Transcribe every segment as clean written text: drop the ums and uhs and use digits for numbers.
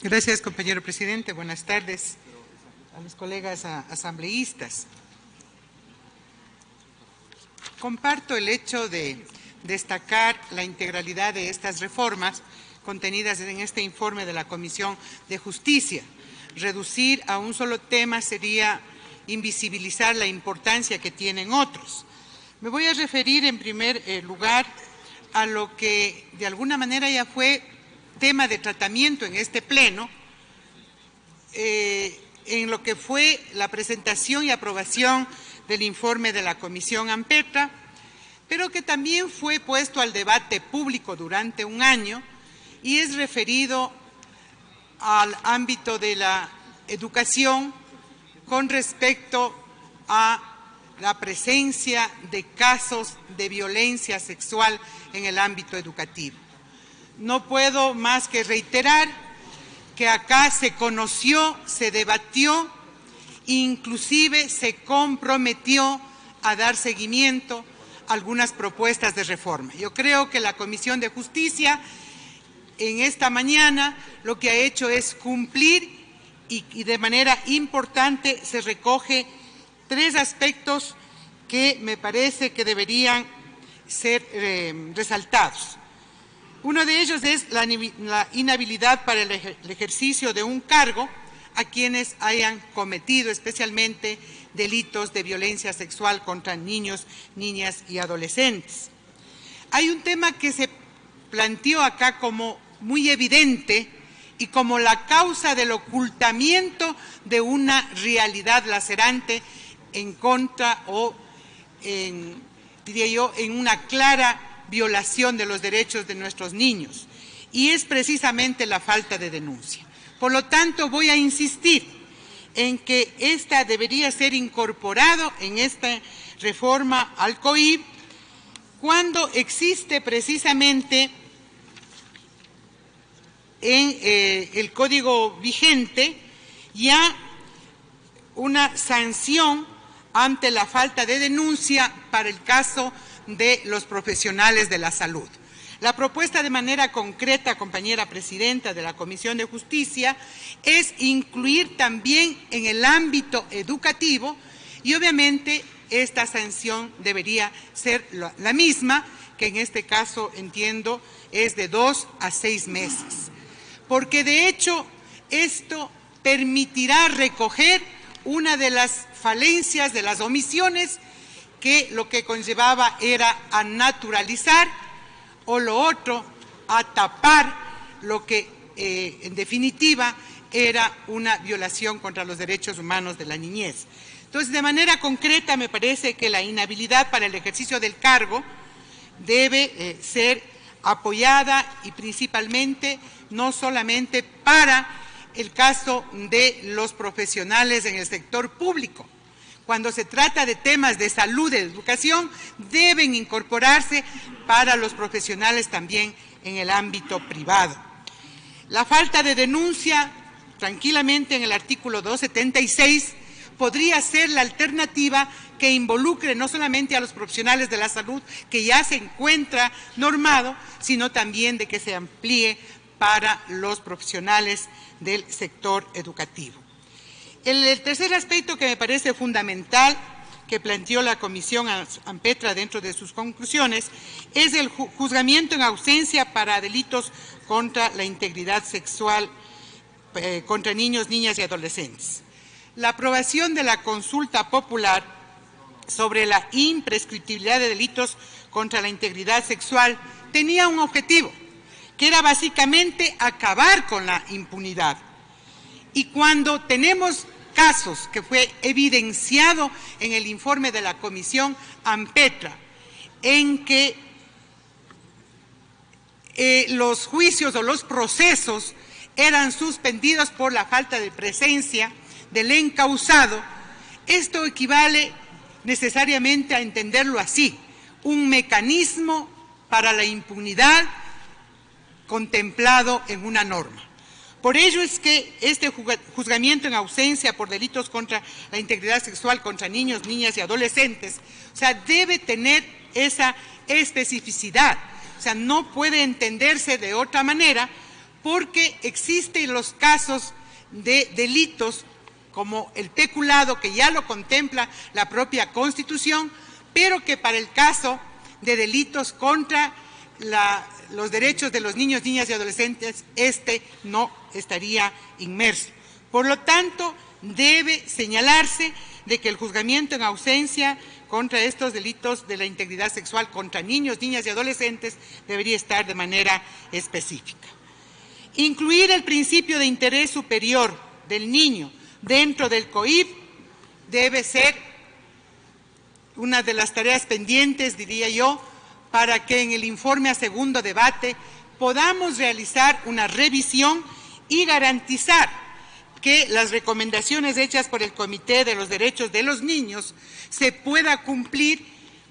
Gracias, compañero presidente. Buenas tardes a los colegas asambleístas. Comparto el hecho de destacar la integralidad de estas reformas contenidas en este informe de la Comisión de Justicia. Reducir a un solo tema sería invisibilizar la importancia que tienen otros. Me voy a referir en primer lugar a lo que de alguna manera ya fue tema de tratamiento en este pleno, en lo que fue la presentación y aprobación del informe de la Comisión Ampetra, pero que también fue puesto al debate público durante un año y es referido al ámbito de la educación con respecto a la presencia de casos de violencia sexual en el ámbito educativo. No puedo más que reiterar que acá se conoció, se debatió, inclusive se comprometió a dar seguimiento a algunas propuestas de reforma. Yo creo que la Comisión de Justicia en esta mañana lo que ha hecho es cumplir y de manera importante se recoge tres aspectos que me parece que deberían ser resaltados. Uno de ellos es la inhabilidad para el ejercicio de un cargo a quienes hayan cometido especialmente delitos de violencia sexual contra niños, niñas y adolescentes. Hay un tema que se planteó acá como muy evidente y como la causa del ocultamiento de una realidad lacerante en contra o, diría yo, en una clara violación de los derechos de nuestros niños, y es precisamente la falta de denuncia. Por lo tanto, voy a insistir en que esta debería ser incorporado en esta reforma al COIP cuando existe precisamente en el Código vigente ya una sanción ante la falta de denuncia para el caso de los profesionales de la salud. La propuesta de manera concreta, compañera presidenta de la Comisión de Justicia, es incluir también en el ámbito educativo y obviamente esta sanción debería ser la misma, que en este caso entiendo es de 2 a 6 meses. Porque de hecho esto permitirá recoger una de las falencias, de las omisiones, que lo que conllevaba era a naturalizar o lo otro, a tapar lo que en definitiva era una violación contra los derechos humanos de la niñez. Entonces, de manera concreta, me parece que la inhabilidad para el ejercicio del cargo debe ser apoyada y principalmente no solamente para el caso de los profesionales en el sector público. Cuando se trata de temas de salud y de educación, deben incorporarse para los profesionales también en el ámbito privado. La falta de denuncia, tranquilamente en el artículo 276, podría ser la alternativa que involucre no solamente a los profesionales de la salud, que ya se encuentra normado, sino también de que se amplíe para los profesionales del sector educativo. El tercer aspecto que me parece fundamental que planteó la Comisión Ampetra dentro de sus conclusiones es el juzgamiento en ausencia para delitos contra la integridad sexual contra niños, niñas y adolescentes. La aprobación de la consulta popular sobre la imprescriptibilidad de delitos contra la integridad sexual tenía un objetivo, que era básicamente acabar con la impunidad. Y cuando tenemos casos que fue evidenciado en el informe de la Comisión Ampetra, en que los juicios o los procesos eran suspendidos por la falta de presencia del encausado, esto equivale necesariamente a entenderlo así, un mecanismo para la impunidad contemplado en una norma. Por ello es que este juzgamiento en ausencia por delitos contra la integridad sexual contra niños, niñas y adolescentes, debe tener esa especificidad. No puede entenderse de otra manera porque existen los casos de delitos como el peculado, que ya lo contempla la propia Constitución, pero que para el caso de delitos contra los derechos de los niños, niñas y adolescentes, no estaría inmerso. Por lo tanto, debe señalarse de que el juzgamiento en ausencia contra estos delitos de la integridad sexual contra niños, niñas y adolescentes debería estar de manera específica. Incluir el principio de interés superior del niño dentro del COIP debe ser una de las tareas pendientes, diría yo, para que en el informe a segundo debate podamos realizar una revisión y garantizar que las recomendaciones hechas por el Comité de los Derechos de los Niños se pueda cumplir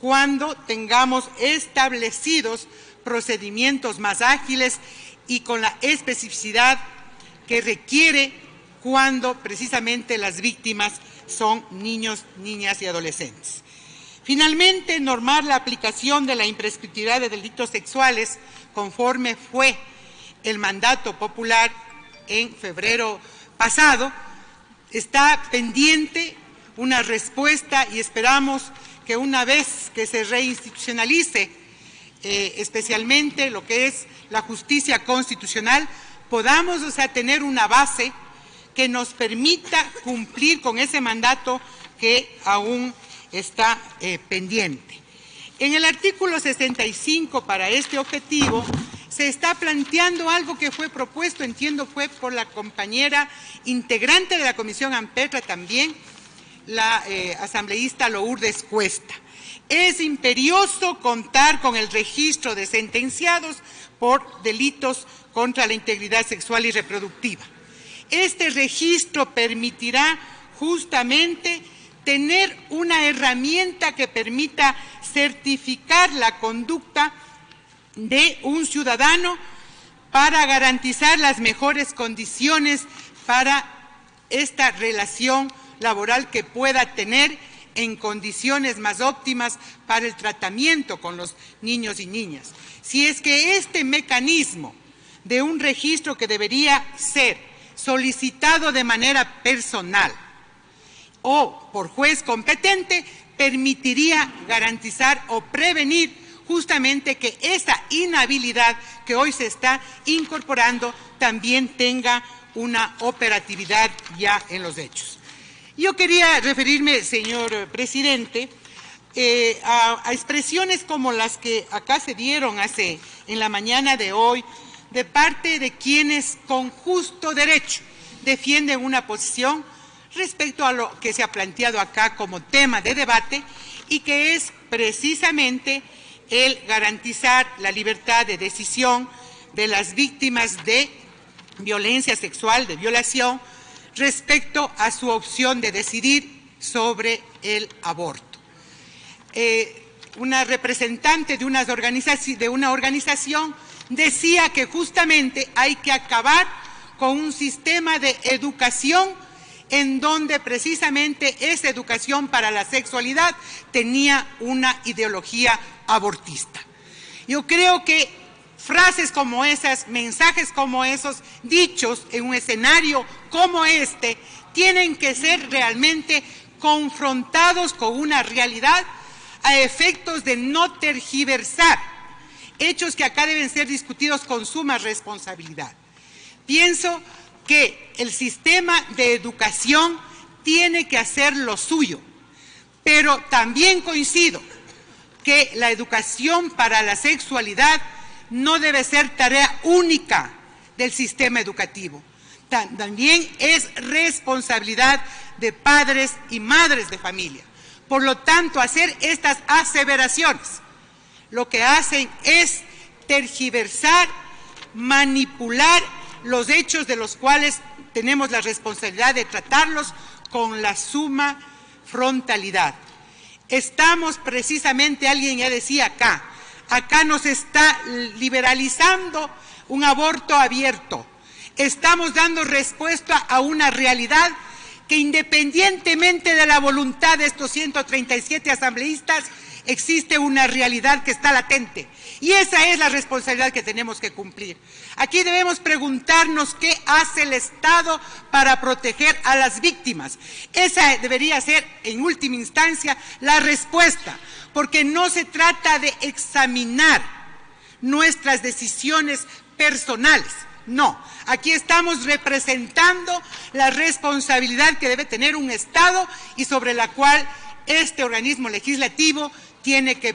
cuando tengamos establecidos procedimientos más ágiles y con la especificidad que requiere cuando precisamente las víctimas son niños, niñas y adolescentes. Finalmente, normar la aplicación de la imprescriptibilidad de delitos sexuales conforme fue el mandato popular en febrero pasado. Está pendiente una respuesta y esperamos que una vez que se reinstitucionalice especialmente lo que es la justicia constitucional, podamos tener una base que nos permita cumplir con ese mandato que aún está pendiente. En el artículo 65, para este objetivo, se está planteando algo que fue propuesto, entiendo fue por la compañera integrante de la Comisión AMPETRA también, la asambleísta Lourdes Cuesta. Es imperioso contar con el registro de sentenciados por delitos contra la integridad sexual y reproductiva. Este registro permitirá justamente tener una herramienta que permita certificar la conducta de un ciudadano para garantizar las mejores condiciones para esta relación laboral que pueda tener en condiciones más óptimas para el tratamiento con los niños y niñas. Si es que este mecanismo de un registro que debería ser solicitado de manera personal o por juez competente, permitiría garantizar o prevenir justamente que esa inhabilidad que hoy se está incorporando también tenga una operatividad ya en los hechos. Yo quería referirme, señor presidente, a expresiones como las que acá se dieron en la mañana de hoy de parte de quienes con justo derecho defienden una posición respecto a lo que se ha planteado acá como tema de debate y que es precisamente el garantizar la libertad de decisión de las víctimas de violencia sexual, de violación, respecto a su opción de decidir sobre el aborto. Una representante de una organización decía que justamente hay que acabar con un sistema de educación en donde precisamente esa educación para la sexualidad tenía una ideología abortista. Yo creo que frases como esas, mensajes como esos, dichos en un escenario como este, tienen que ser realmente confrontados con una realidad a efectos de no tergiversar hechos que acá deben ser discutidos con suma responsabilidad. Pienso que el sistema de educación tiene que hacer lo suyo, pero también coincido que la educación para la sexualidad no debe ser tarea única del sistema educativo. También es responsabilidad de padres y madres de familia. Por lo tanto, hacer estas aseveraciones lo que hacen es tergiversar, manipular los hechos de los cuales tenemos la responsabilidad de tratarlos con la suma frontalidad. Estamos precisamente, alguien ya decía acá nos está liberalizando un aborto abierto. Estamos dando respuesta a una realidad que independientemente de la voluntad de estos 137 asambleístas existe una realidad que está latente. Y esa es la responsabilidad que tenemos que cumplir. Aquí debemos preguntarnos qué hace el Estado para proteger a las víctimas. Esa debería ser, en última instancia, la respuesta, porque no se trata de examinar nuestras decisiones personales. No, aquí estamos representando la responsabilidad que debe tener un Estado y sobre la cual este organismo legislativo tiene que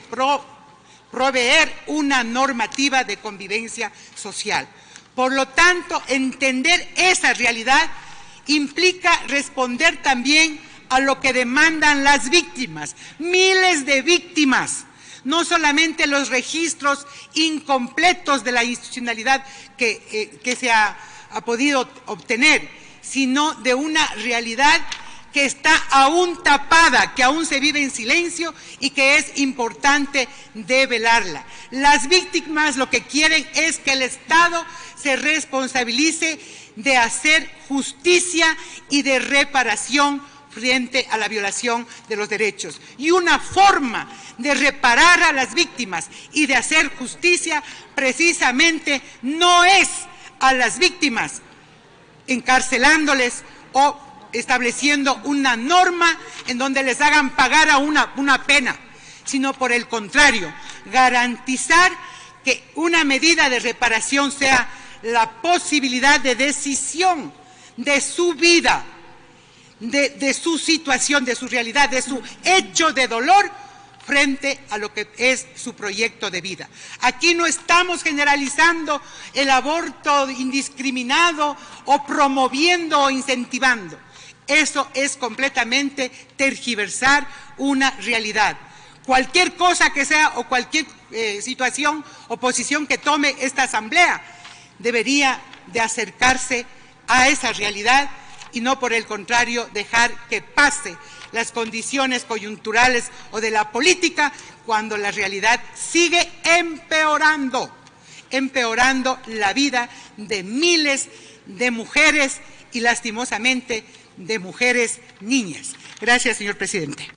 proveer una normativa de convivencia social. Por lo tanto, entender esa realidad implica responder también a lo que demandan las víctimas, miles de víctimas. No solamente los registros incompletos de la institucionalidad que se ha podido obtener, sino de una realidad que está aún tapada, que aún se vive en silencio y que es importante develarla. Las víctimas lo que quieren es que el Estado se responsabilice de hacer justicia y de reparación frente a la violación de los derechos. Y una forma de reparar a las víctimas y de hacer justicia precisamente no es a las víctimas encarcelándoles o estableciendo una norma en donde les hagan pagar a una pena, sino por el contrario, garantizar que una medida de reparación sea la posibilidad de decisión de su vida, de su situación, de su realidad, de su hecho de dolor frente a lo que es su proyecto de vida. Aquí no estamos generalizando el aborto indiscriminado o promoviendo o incentivando. Eso es completamente tergiversar una realidad. Cualquier cosa que sea o cualquier situación o posición que tome esta Asamblea debería de acercarse a esa realidad y no, por el contrario, dejar que pase las condiciones coyunturales o de la política cuando la realidad sigue empeorando la vida de miles de mujeres y lastimosamente de mujeres niñas. Gracias, señor presidente.